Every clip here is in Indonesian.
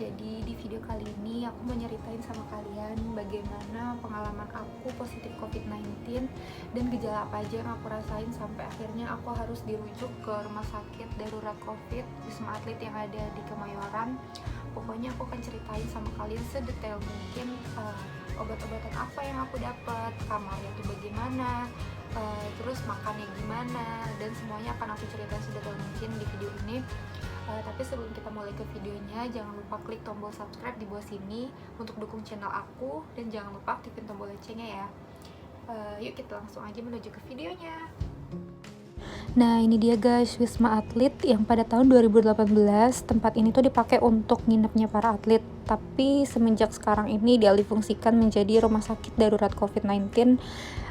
Jadi di video kali ini aku mau nyeritain sama kalian bagaimana pengalaman aku positif COVID-19 dan gejala apa aja yang aku rasain sampai akhirnya aku harus dirujuk ke rumah sakit darurat COVID Wisma Atlet yang ada di Kemayoran. Pokoknya aku akan ceritain sama kalian sedetail mungkin obat-obatan apa yang aku dapat, kamarnya tuh bagaimana, terus makannya gimana, dan semuanya akan aku ceritain sedetail mungkin di video ini. Tapi sebelum kita mulai ke videonya, jangan lupa klik tombol subscribe di bawah sini untuk dukung channel aku, dan jangan lupa aktifin tombol loncengnya ya. Yuk kita langsung aja menuju ke videonya. Nah ini dia guys, Wisma Atlet yang pada tahun 2018 tempat ini tuh dipakai untuk nginepnya para atlet. Tapi semenjak sekarang ini dialihfungsikan menjadi rumah sakit darurat COVID-19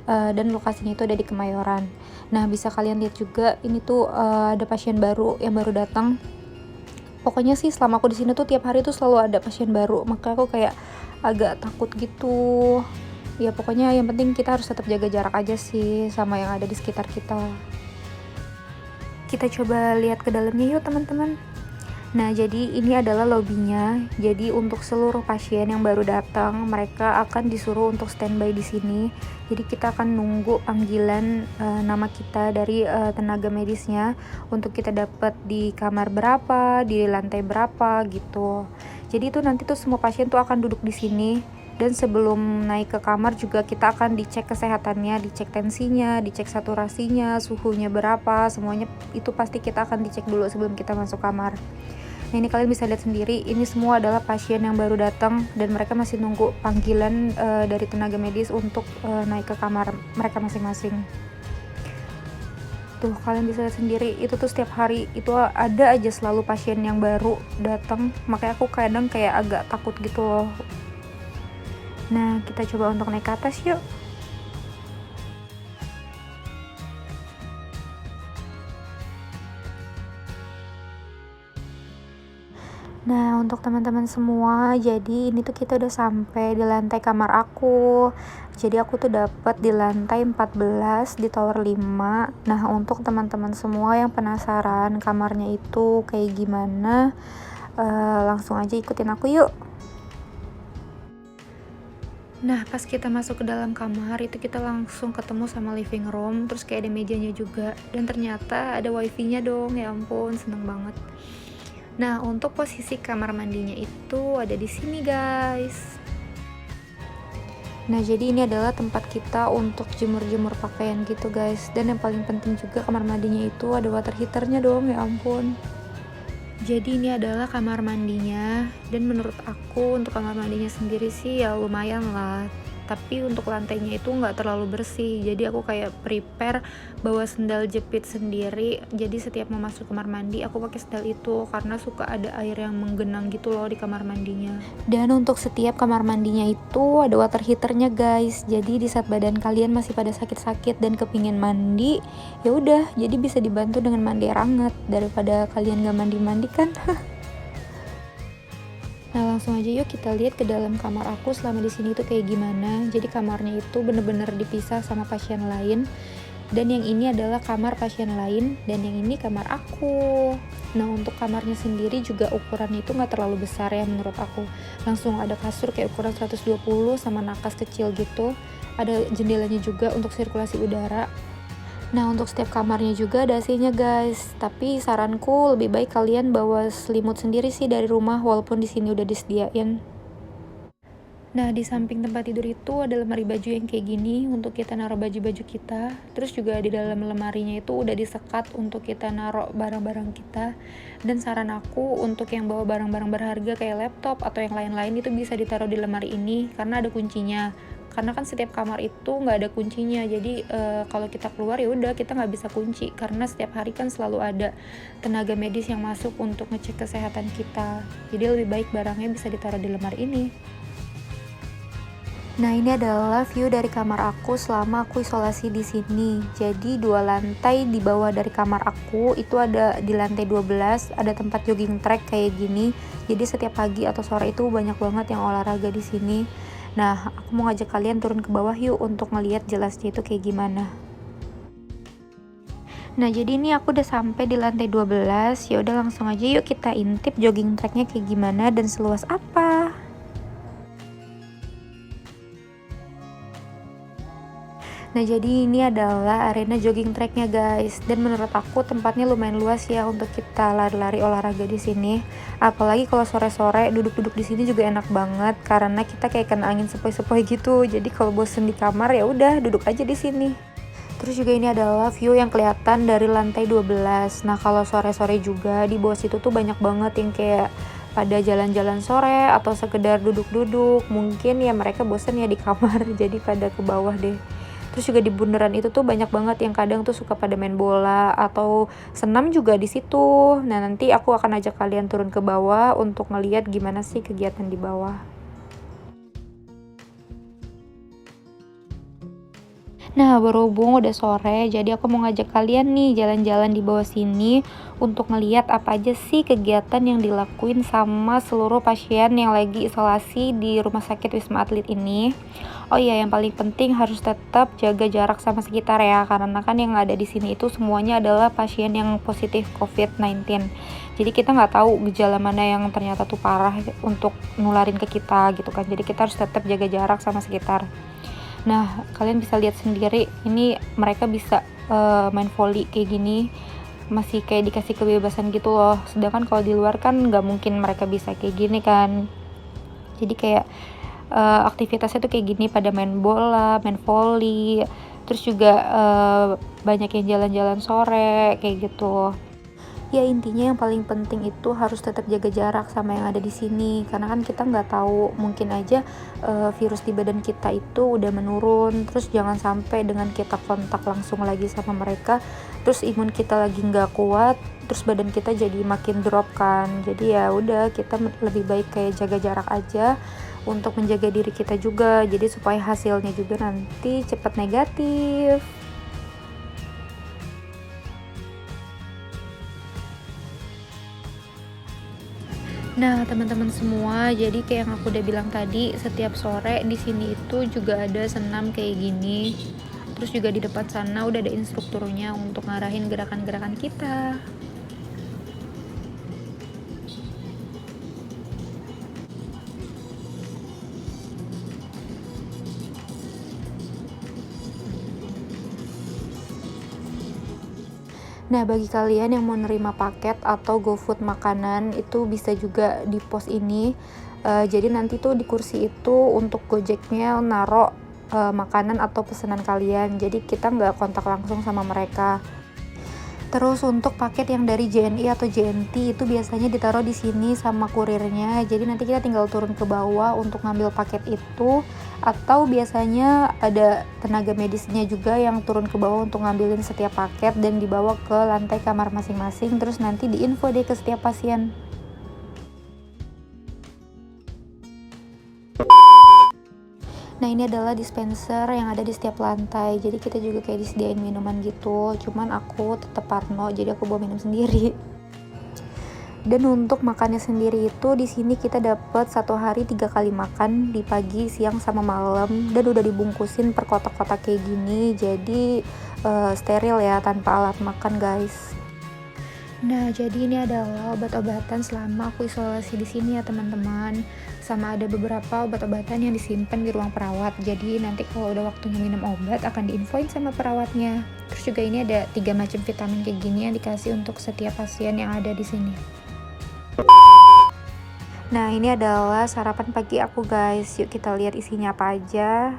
dan lokasinya itu ada di Kemayoran. Nah bisa kalian lihat juga ini tuh ada pasien baru yang baru datang. Pokoknya sih selama aku di sini tuh tiap hari tuh selalu ada pasien baru, maka aku kayak agak takut gitu. Ya pokoknya yang penting kita harus tetap jaga jarak aja sih sama yang ada di sekitar kita. Kita coba lihat ke dalamnya yuk teman-teman. Nah jadi ini adalah lobbynya. Jadi untuk seluruh pasien yang baru datang, mereka akan disuruh untuk standby di sini. Jadi kita akan nunggu panggilan nama kita dari tenaga medisnya untuk kita dapat di kamar berapa, di lantai berapa gitu. Jadi itu nanti tuh semua pasien tuh akan duduk di sini. Dan sebelum naik ke kamar juga kita akan dicek kesehatannya, dicek tensinya, dicek saturasinya, suhunya berapa, semuanya itu pasti kita akan dicek dulu sebelum kita masuk kamar. Nah ini kalian bisa lihat sendiri, ini semua adalah pasien yang baru datang dan mereka masih nunggu panggilan dari tenaga medis untuk naik ke kamar mereka masing-masing. Tuh kalian bisa lihat sendiri, itu tuh setiap hari itu ada aja selalu pasien yang baru datang, makanya aku kadang kayak agak takut gitu loh. Nah kita coba untuk naik ke atas yuk. Nah untuk teman-teman semua, jadi ini tuh kita udah sampai di lantai kamar aku. Jadi aku tuh dapat di lantai 14 di tower 5. Nah untuk teman-teman semua yang penasaran kamarnya itu kayak gimana, langsung aja ikutin aku yuk. Nah pas kita masuk ke dalam kamar itu kita langsung ketemu sama living room, terus kayak ada mejanya juga, dan ternyata ada wifi-nya dong. Ya ampun, seneng banget. Nah untuk posisi kamar mandinya itu ada di sini guys. Nah jadi ini adalah tempat kita untuk jemur-jemur pakaian gitu guys. Dan yang paling penting juga kamar mandinya itu ada water heaternya dong. Ya ampun. Jadi ini adalah kamar mandinya, dan menurut aku untuk kamar mandinya sendiri sih ya lumayan lah. Tapi untuk lantainya itu nggak terlalu bersih, jadi aku kayak prepare bawa sendal jepit sendiri. Jadi setiap mau masuk kamar mandi aku pakai sendal itu karena suka ada air yang menggenang gitu loh di kamar mandinya. Dan untuk setiap kamar mandinya itu ada water heaternya guys. Jadi di saat badan kalian masih pada sakit-sakit dan kepingin mandi, ya udah jadi bisa dibantu dengan mandi air hangat daripada kalian nggak mandi-mandi kan. Nah langsung aja yuk kita lihat ke dalam kamar aku selama di sini tuh kayak gimana. Jadi kamarnya itu bener-bener dipisah sama pasien lain, dan yang ini adalah kamar pasien lain, dan yang ini kamar aku. Nah untuk kamarnya sendiri juga ukurannya itu nggak terlalu besar ya menurut aku. Langsung ada kasur kayak ukuran 120 sama nakas kecil gitu. Ada jendelanya juga untuk sirkulasi udara. Nah untuk setiap kamarnya juga ada AC-nya guys. Tapi saranku lebih baik kalian bawa selimut sendiri sih dari rumah, walaupun di sini udah disediain. Nah di samping tempat tidur itu ada lemari baju yang kayak gini untuk kita naruh baju-baju kita. Terus juga di dalam lemarinya itu udah disekat untuk kita naruh barang-barang kita. Dan saran aku untuk yang bawa barang-barang berharga kayak laptop atau yang lain-lain itu bisa ditaruh di lemari ini karena ada kuncinya. Karena kan setiap kamar itu nggak ada kuncinya, jadi kalau kita keluar ya udah kita nggak bisa kunci karena setiap hari kan selalu ada tenaga medis yang masuk untuk ngecek kesehatan kita. Jadi lebih baik barangnya bisa ditaruh di lemari ini. Nah ini adalah view dari kamar aku selama aku isolasi di sini. Jadi 2 lantai di bawah dari kamar aku itu ada di lantai 12 ada tempat jogging track kayak gini. Jadi setiap pagi atau sore itu banyak banget yang olahraga di sini. Nah aku mau ngajak kalian turun ke bawah yuk untuk ngeliat jelasnya itu kayak gimana. Nah, jadi ini aku udah sampai di lantai 12. Ya udah langsung aja yuk kita intip jogging tracknya kayak gimana dan seluas apa. Nah, jadi ini adalah arena jogging tracknya guys. Dan menurut aku tempatnya lumayan luas ya untuk kita lari-lari olahraga di sini. Apalagi kalau sore-sore duduk-duduk di sini juga enak banget karena kita kayak kena angin sepoi-sepoi gitu. Jadi kalau bosen di kamar ya udah duduk aja di sini. Terus juga ini adalah view yang kelihatan dari lantai 12. Nah, kalau sore-sore juga di bawah situ tuh banyak banget yang kayak pada jalan-jalan sore atau sekedar duduk-duduk. Mungkin ya mereka bosen ya di kamar jadi pada ke bawah deh. Terus juga di bundaran itu tuh banyak banget yang kadang tuh suka pada main bola atau senam juga di situ. Nah, nanti aku akan ajak kalian turun ke bawah untuk ngeliat gimana sih kegiatan di bawah. Nah, berhubung udah sore, jadi aku mau ngajak kalian nih jalan-jalan di bawah sini untuk ngeliat apa aja sih kegiatan yang dilakuin sama seluruh pasien yang lagi isolasi di Rumah Sakit Wisma Atlet ini. Oh iya, yang paling penting harus tetap jaga jarak sama sekitar ya, karena kan yang ada di sini itu semuanya adalah pasien yang positif COVID-19. Jadi kita nggak tahu gejala mana yang ternyata tuh parah untuk nularin ke kita gitu kan. Jadi kita harus tetap jaga jarak sama sekitar. Nah, kalian bisa lihat sendiri, ini mereka bisa main volley kayak gini, masih kayak dikasih kebebasan gitu loh. Sedangkan kalau di luar kan nggak mungkin mereka bisa kayak gini kan. Jadi kayak aktivitasnya tuh kayak gini, pada main bola, main volley, terus juga banyak yang jalan-jalan sore kayak gitu. Ya intinya yang paling penting itu harus tetap jaga jarak sama yang ada di sini, karena kan kita nggak tahu, mungkin aja virus di badan kita itu udah menurun, terus jangan sampai dengan kita kontak langsung lagi sama mereka terus imun kita lagi nggak kuat, terus badan kita jadi makin drop kan. Jadi ya udah, kita lebih baik kayak jaga jarak aja untuk menjaga diri kita juga, jadi supaya hasilnya juga nanti cepat negatif. Nah, teman-teman semua, jadi kayak yang aku udah bilang tadi, setiap sore di sini itu juga ada senam kayak gini. Terus juga di depan sana udah ada instrukturnya untuk ngarahin gerakan-gerakan kita. Nah, bagi kalian yang mau nerima paket atau GoFood makanan, itu bisa juga di pos ini. Jadi nanti tuh di kursi itu untuk Gojeknya naro makanan atau pesanan kalian. Jadi kita nggak kontak langsung sama mereka. Terus untuk paket yang dari JNI atau JNT itu biasanya ditaruh di sini sama kurirnya. Jadi nanti kita tinggal turun ke bawah untuk ngambil paket itu, atau biasanya ada tenaga medisnya juga yang turun ke bawah untuk ngambilin setiap paket dan dibawa ke lantai kamar masing-masing, terus nanti diinfo deh ke setiap pasien. Nah, ini adalah dispenser yang ada di setiap lantai. Jadi kita juga kayak disediain minuman gitu. Cuman aku tetap parno, jadi aku bawa minum sendiri. Dan untuk makannya sendiri itu di sini kita dapat 1 hari 3 kali makan, di pagi, siang, sama malam, dan udah dibungkusin per kotak-kotak kayak gini. Jadi steril ya, tanpa alat makan guys. Nah, jadi ini adalah obat-obatan selama aku isolasi di sini ya teman-teman. Sama ada beberapa obat-obatan yang disimpan di ruang perawat. Jadi nanti kalau udah waktunya minum obat akan diinfoin sama perawatnya. Terus juga ini ada 3 macam vitamin kayak gini yang dikasih untuk setiap pasien yang ada di sini. Nah, ini adalah sarapan pagi aku guys. Yuk kita lihat isinya apa aja.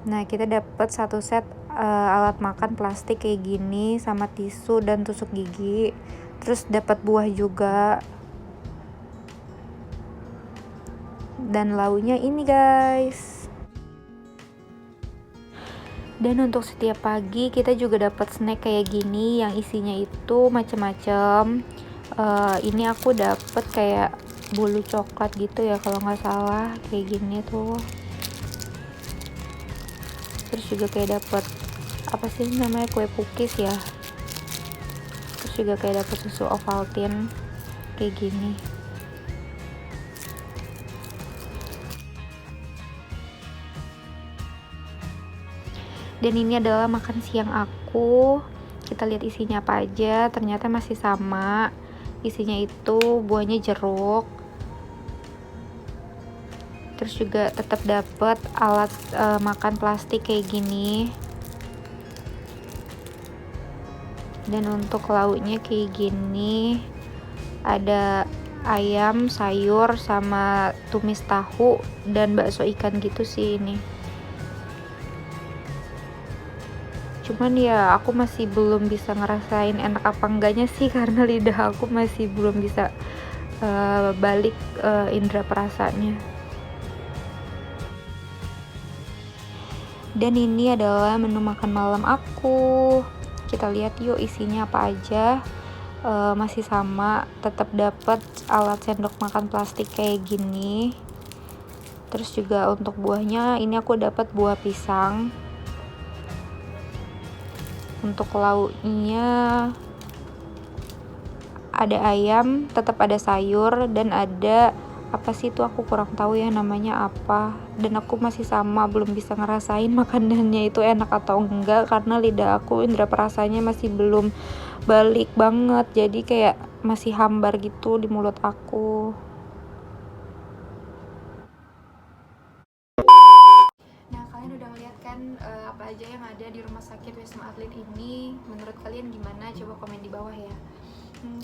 Nah, kita dapat 1 set alat makan plastik kayak gini sama tisu dan tusuk gigi. Terus dapat buah juga. Dan launya ini guys. Dan untuk setiap pagi kita juga dapat snack kayak gini yang isinya itu macam-macam. Ini aku dapat kayak bolu coklat gitu ya kalau nggak salah, kayak gini tuh. Terus juga kayak dapat apa sih namanya, kue cookies ya. Terus juga kayak dapat susu Ovaltine kayak gini. Dan ini adalah makan siang aku. Kita lihat isinya apa aja. Ternyata masih sama. Isinya itu buahnya jeruk. Terus juga tetap dapat alat makan plastik kayak gini. Dan untuk lauknya kayak gini. Ada ayam, sayur, sama tumis tahu dan bakso ikan gitu sih ini. Cuman ya aku masih belum bisa ngerasain enak apa enggaknya sih, karena lidah aku masih belum bisa balik indera perasanya. Dan ini adalah menu makan malam aku. Kita lihat yuk isinya apa aja. Masih sama, tetap dapat alat sendok makan plastik kayak gini. Terus juga untuk buahnya ini aku dapat buah pisang. Untuk lauknya ada ayam, tetap ada sayur, dan ada apa sih itu aku kurang tahu ya namanya apa. Dan aku masih sama belum bisa ngerasain makanannya itu enak atau enggak, karena lidah aku indera perasanya masih belum balik banget, jadi kayak masih hambar gitu di mulut aku. Nah, kalian udah ngeliat kan apa aja yang ada di rumah sakit Wisma Atlet ini. Menurut kalian gimana? Coba komen di bawah ya.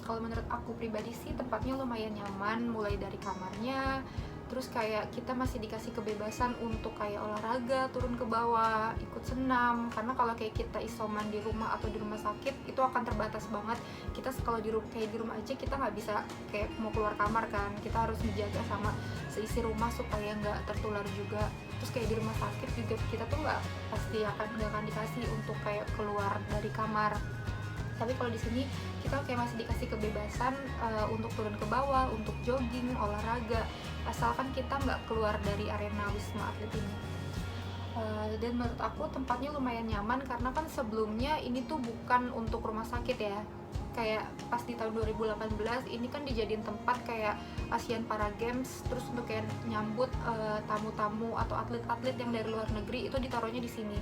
Kalau menurut aku pribadi sih tempatnya lumayan nyaman, mulai dari kamarnya, terus kayak kita masih dikasih kebebasan untuk kayak olahraga, turun ke bawah, ikut senam. Karena kalau kayak kita isoman di rumah atau di rumah sakit itu akan terbatas banget. Kita kalau kayak di rumah aja kita nggak bisa kayak mau keluar kamar kan, kita harus menjaga sama seisi rumah supaya nggak tertular juga. Terus kayak di rumah sakit juga kita tuh nggak akan dikasih untuk kayak keluar dari kamar. Tapi kalau di sini kita kayak masih dikasih kebebasan untuk turun ke bawah, untuk jogging, olahraga, asalkan kita nggak keluar dari arena Wisma Atlet ini. Dan menurut aku tempatnya lumayan nyaman, karena kan sebelumnya ini tuh bukan untuk rumah sakit ya. Kayak pas di tahun 2018 ini kan dijadiin tempat kayak Asian Para Games, terus untuk kayak nyambut tamu-tamu atau atlet-atlet yang dari luar negeri itu ditaruhnya di sini.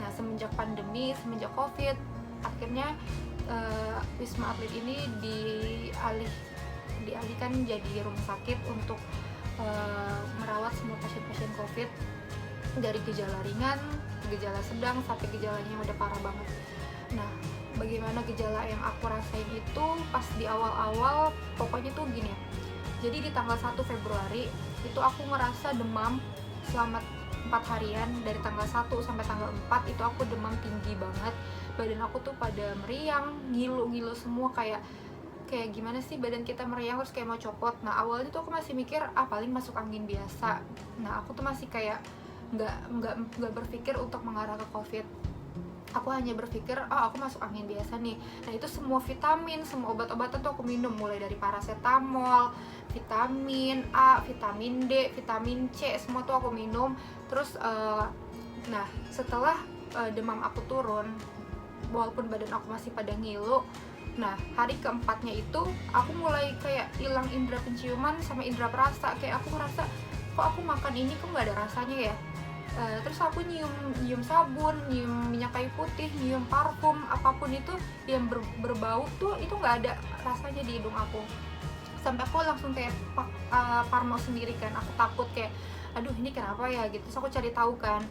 Nah, semenjak pandemi, semenjak Covid, akhirnya Wisma Atlet ini dialihkan jadi rumah sakit untuk merawat semua pasien-pasien Covid, dari gejala ringan, gejala sedang, sampai gejalanya yang udah parah banget. Nah, bagaimana gejala yang aku rasain itu pas di awal-awal, pokoknya tuh gini ya. Jadi di tanggal 1 Februari itu aku ngerasa demam selama 4 harian, dari tanggal 1 sampai tanggal 4 itu aku demam tinggi banget. Badan aku tuh pada meriang, ngilu semua, kayak gimana sih badan kita meriang terus kayak mau copot. Nah, awalnya tuh aku masih mikir paling masuk angin biasa. Nah, aku tuh masih kayak nggak berpikir untuk mengarah ke Covid. Aku hanya berpikir aku masuk angin biasa nih. Nah, itu semua vitamin, semua obat-obatan tuh aku minum, mulai dari paracetamol, vitamin A, vitamin D, vitamin C, semua tuh aku minum. Terus nah, setelah demam aku turun, walaupun badan aku masih pada ngilu, nah hari keempatnya itu aku mulai kayak hilang indera penciuman sama indera perasa. Kayak aku ngerasa kok aku makan ini kok nggak ada rasanya ya. Terus aku nyium sabun, nyium minyak kayu putih, nyium parfum, apapun itu yang berbau tuh itu nggak ada rasanya di hidung aku. Sampai aku langsung kayak parno sendiri kan, aku takut kayak aduh ini kenapa ya gitu. Terus aku cari tahu kan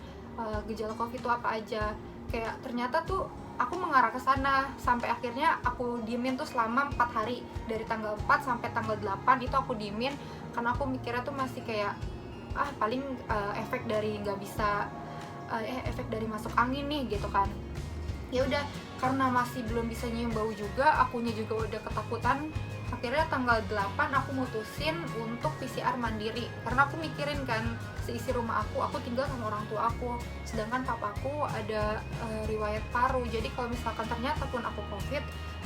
gejala Covid itu apa aja. Kayak ternyata tuh aku mengarah ke sana, sampai akhirnya aku diemin tuh selama 4 hari, dari tanggal 4 sampai tanggal 8 itu aku diemin, karena aku mikirnya tuh masih kayak paling efek dari nggak bisa efek dari masuk angin nih gitu kan. Ya udah, karena masih belum bisa nyium bau juga, akunya juga udah ketakutan. Akhirnya tanggal 8 aku mutusin untuk PCR mandiri, karena aku mikirin kan seisi rumah aku tinggal sama orang tua aku, sedangkan papaku ada riwayat paru. Jadi kalau misalkan ternyata pun aku Covid,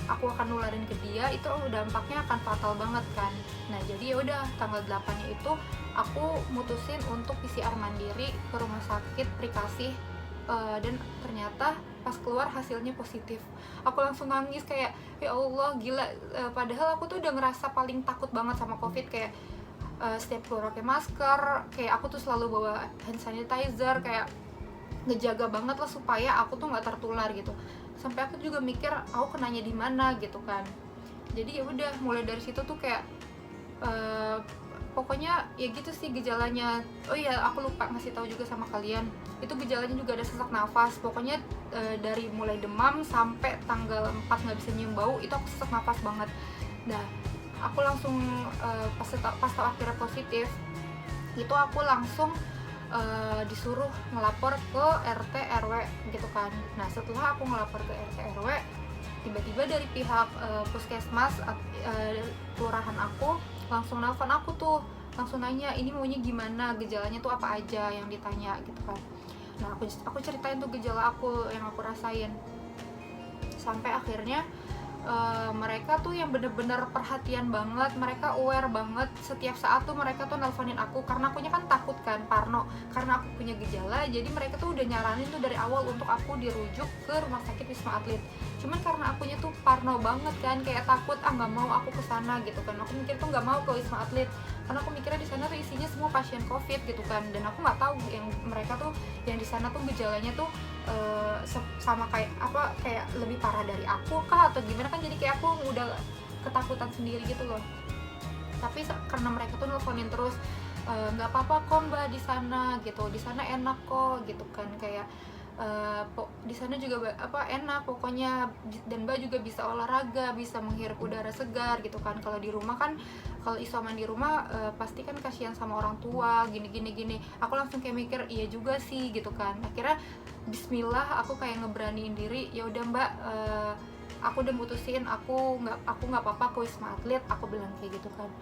aku akan nularin ke dia, itu dampaknya akan fatal banget kan. Nah, jadi ya udah tanggal 8-nya itu aku mutusin untuk PCR mandiri ke rumah sakit Prikasih. Dan ternyata pas keluar hasilnya positif. Aku langsung nangis kayak ya Allah gila. Padahal aku tuh udah ngerasa paling takut banget sama Covid, kayak setiap keluar pakai masker, kayak aku tuh selalu bawa hand sanitizer, kayak ngejaga banget lah supaya aku tuh nggak tertular gitu. Sampai aku juga mikir aku kenanya di mana gitu kan. Jadi ya udah mulai dari situ tuh kayak pokoknya ya gitu sih gejalanya. Oh iya, aku lupa ngasih tahu juga sama kalian, itu gejalanya juga ada sesak nafas. Pokoknya dari mulai demam sampai tanggal 4 nggak bisa nyium bau, itu aku sesak nafas banget. Nah, aku langsung pas tahu akhirnya positif, itu aku langsung disuruh ngelapor ke RT RW gitu kan. Nah, setelah aku ngelapor ke RT RW, tiba-tiba dari pihak puskesmas kelurahan aku langsung nelfon aku tuh, langsung nanya ini maunya gimana, gejalanya tuh apa aja yang ditanya gitu kan. Nah, aku ceritain tuh gejala aku yang aku rasain. Sampai akhirnya mereka tuh yang bener-bener perhatian banget, mereka aware banget. Setiap saat tuh mereka tuh nelponin aku, karena akunya kan takut kan, parno, karena aku punya gejala. Jadi mereka tuh udah nyaranin tuh dari awal untuk aku dirujuk ke rumah sakit Wisma Atlet. Cuman karena akunya tuh parno banget kan, kayak takut, nggak mau aku kesana gitu kan. Aku mikir tuh nggak mau ke Wisma Atlet, karena aku mikirnya di sana tuh isinya semua pasien COVID gitu kan. Dan aku nggak tahu yang mereka tuh yang di sana tuh gejalanya tuh sama kayak lebih parah dari aku kah atau gimana kan. Jadi kayak aku udah ketakutan sendiri gitu loh. Tapi karena mereka tuh nelfonin terus, nggak apa-apa kok mbak di sana gitu, di sana enak kok gitu kan, kayak di sana juga enak pokoknya, dan mbak juga bisa olahraga, bisa menghirup udara segar gitu kan. Kalau di rumah kan, kalau isoman di rumah pasti kan kasihan sama orang tua gini. Aku langsung kayak mikir iya juga sih gitu kan. Akhirnya bismillah aku kayak ngeberaniin diri, ya udah mbak, aku udah mutusin aku nggak apa-apa ke Wisma Atlet, aku bilang kayak gitu kan.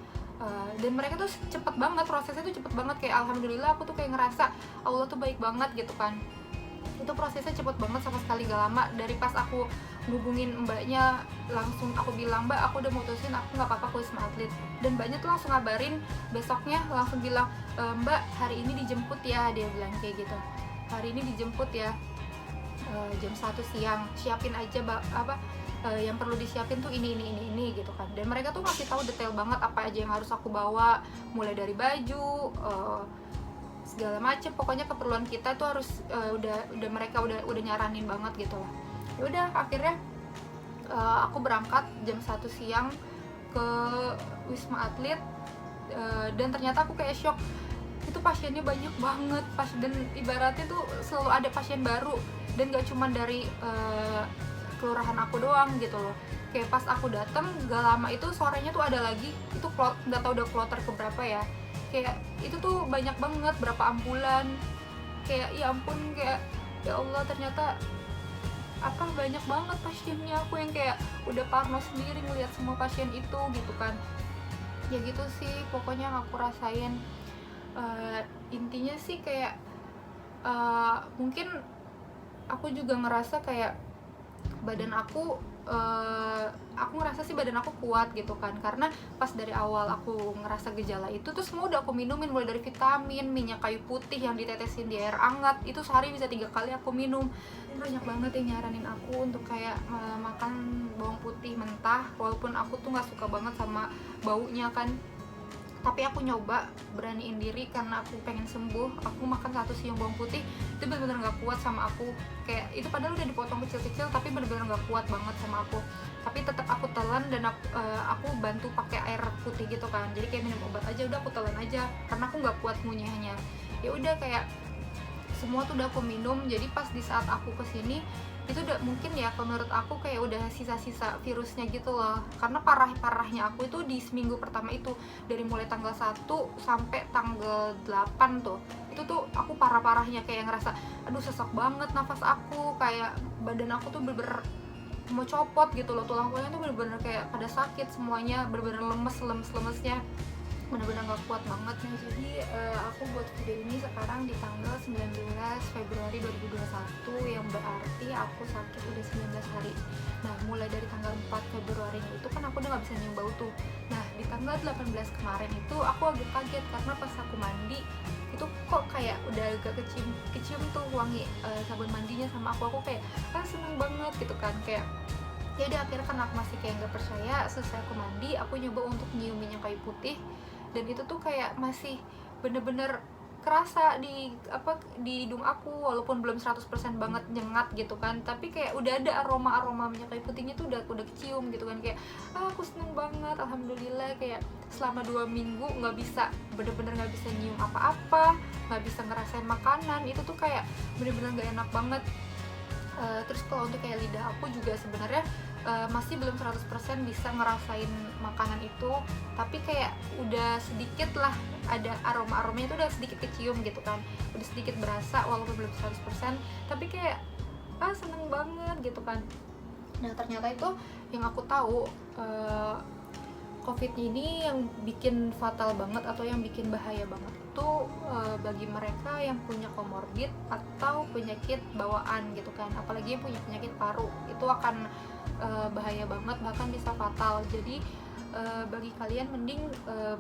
Dan mereka tuh cepet banget, prosesnya tuh cepet banget, kayak alhamdulillah aku tuh kayak ngerasa Allah tuh baik banget gitu kan. Itu prosesnya cepet banget, sama sekali gak lama. Dari pas aku hubungin mbaknya, langsung aku bilang mbak aku udah mutusin aku nggak apa-apa ke Wisma Atlet, dan mbaknya tuh langsung ngabarin besoknya, langsung bilang mbak hari ini dijemput ya, dia bilang kayak gitu, hari ini dijemput ya jam 1 siang, siapin aja yang perlu disiapin tuh ini gitu kan. Dan mereka tuh masih tahu detail banget apa aja yang harus aku bawa, mulai dari baju segala macem. Pokoknya keperluan kita tuh harus mereka udah nyaranin banget gitu lah. Ya udah akhirnya aku berangkat jam 1 siang ke Wisma Atlet, dan ternyata aku kayak shock, itu pasiennya banyak banget dan ibaratnya tuh selalu ada pasien baru, dan gak cuma dari kelurahan aku doang gitu loh. Kayak pas aku datang gak lama itu sorenya tuh ada lagi, itu nggak tahu udah kloter keberapa ya, kayak itu tuh banyak banget, berapa ambulan. Kayak ya ampun, kayak ya Allah, ternyata banyak banget pasiennya. Aku yang kayak udah parno sendiri ngelihat semua pasien itu gitu kan. Ya gitu sih pokoknya yang aku rasain. Intinya sih kayak mungkin aku juga ngerasa kayak badan aku ngerasa sih badan aku kuat gitu kan, karena pas dari awal aku ngerasa gejala itu tuh semua udah aku minumin, mulai dari vitamin, minyak kayu putih yang ditetesin di air hangat, itu sehari bisa 3 kali aku minum. Banyak banget yang nyaranin aku untuk kayak makan bawang putih mentah, walaupun aku tuh nggak suka banget sama baunya kan. Tapi aku nyoba beraniin diri karena aku pengen sembuh. Aku makan 1 siung bawang putih, itu bener-bener gak kuat sama aku. Kayak itu padahal udah dipotong kecil-kecil, tapi bener-bener gak kuat banget sama aku. Tapi tetap aku telan, dan aku bantu pakai air putih gitu kan. Jadi kayak minum obat aja, udah aku telan aja karena aku gak kuat ngunyahnya. Ya udah kayak semua tuh udah aku minum. Jadi pas di saat aku kesini itu udah mungkin ya, menurut aku kayak udah sisa-sisa virusnya gitu loh. Karena parahnya aku itu di seminggu pertama itu, dari mulai tanggal 1 sampai tanggal 8 tuh, itu tuh aku parah-parahnya kayak ngerasa aduh sesak banget nafas aku, kayak badan aku tuh bener-bener mau copot gitu loh, tulang-tulangnya tuh bener-bener kayak pada sakit semuanya, bener-bener lemesnya, bener-bener gak kuat banget. Nah jadi aku buat video ini sekarang di tanggal 19 Februari 2021, yang berarti aku sakit udah 19 hari. Nah mulai dari tanggal 4 Februari itu kan aku udah gak bisa nyium bau tuh. Nah di tanggal 18 kemarin itu aku agak kaget, karena pas aku mandi itu kok kayak udah agak kecium tuh wangi sabun mandinya sama aku kayak seneng banget gitu kan. Kayak ya udah akhirnya kan aku masih kayak nggak percaya. Selesai aku mandi, aku nyoba untuk nyium minyak kayu putih, dan itu tuh kayak masih bener-bener kerasa di hidung aku, walaupun belum 100% banget nyengat gitu kan, tapi kayak udah ada aroma minyak kayu putihnya tuh udah kecium gitu kan. Kayak aku seneng banget, alhamdulillah. Kayak selama 2 minggu bener-bener nggak bisa nyium apa-apa, nggak bisa ngerasain makanan, itu tuh kayak bener-bener nggak enak banget. Terus kalau untuk kayak lidah aku juga sebenarnya masih belum 100% bisa ngerasain makanan itu, tapi kayak udah sedikit lah, ada aromanya itu udah sedikit kecium gitu kan, udah sedikit berasa walaupun belum 100%, tapi kayak seneng banget gitu kan. Nah ternyata itu yang aku tahu, COVID ini yang bikin fatal banget atau yang bikin bahaya banget itu bagi mereka yang punya komorbid atau penyakit bawaan gitu kan, apalagi yang punya penyakit paru, itu akan bahaya banget, bahkan bisa fatal. Jadi bagi kalian mending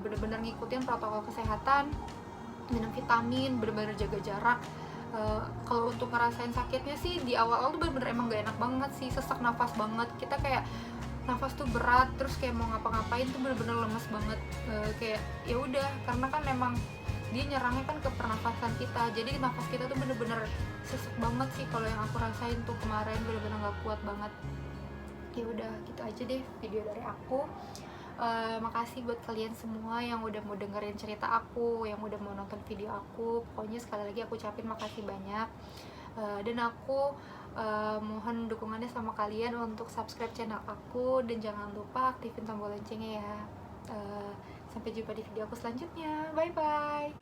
bener-bener ngikutin protokol kesehatan, minum vitamin, bener-bener jaga jarak. Kalau untuk ngerasain sakitnya sih di awal-awal tuh bener-bener emang gak enak banget sih, sesak nafas banget, kita kayak nafas tuh berat, terus kayak mau ngapa-ngapain tuh bener-bener lemes banget. Kayak ya udah, karena kan emang dia nyerangnya kan ke pernafasan kita, jadi nafas kita tuh bener-bener sesek banget sih. Kalau yang aku rasain tuh kemarin bener-bener gak kuat banget. Ya udah gitu aja deh video dari aku. Makasih buat kalian semua yang udah mau dengerin cerita aku, yang udah mau nonton video aku. Pokoknya sekali lagi aku ucapin makasih banyak. Dan aku mohon dukungannya sama kalian untuk subscribe channel aku, dan jangan lupa aktifin tombol loncengnya ya. Sampai jumpa di video aku selanjutnya. Bye bye.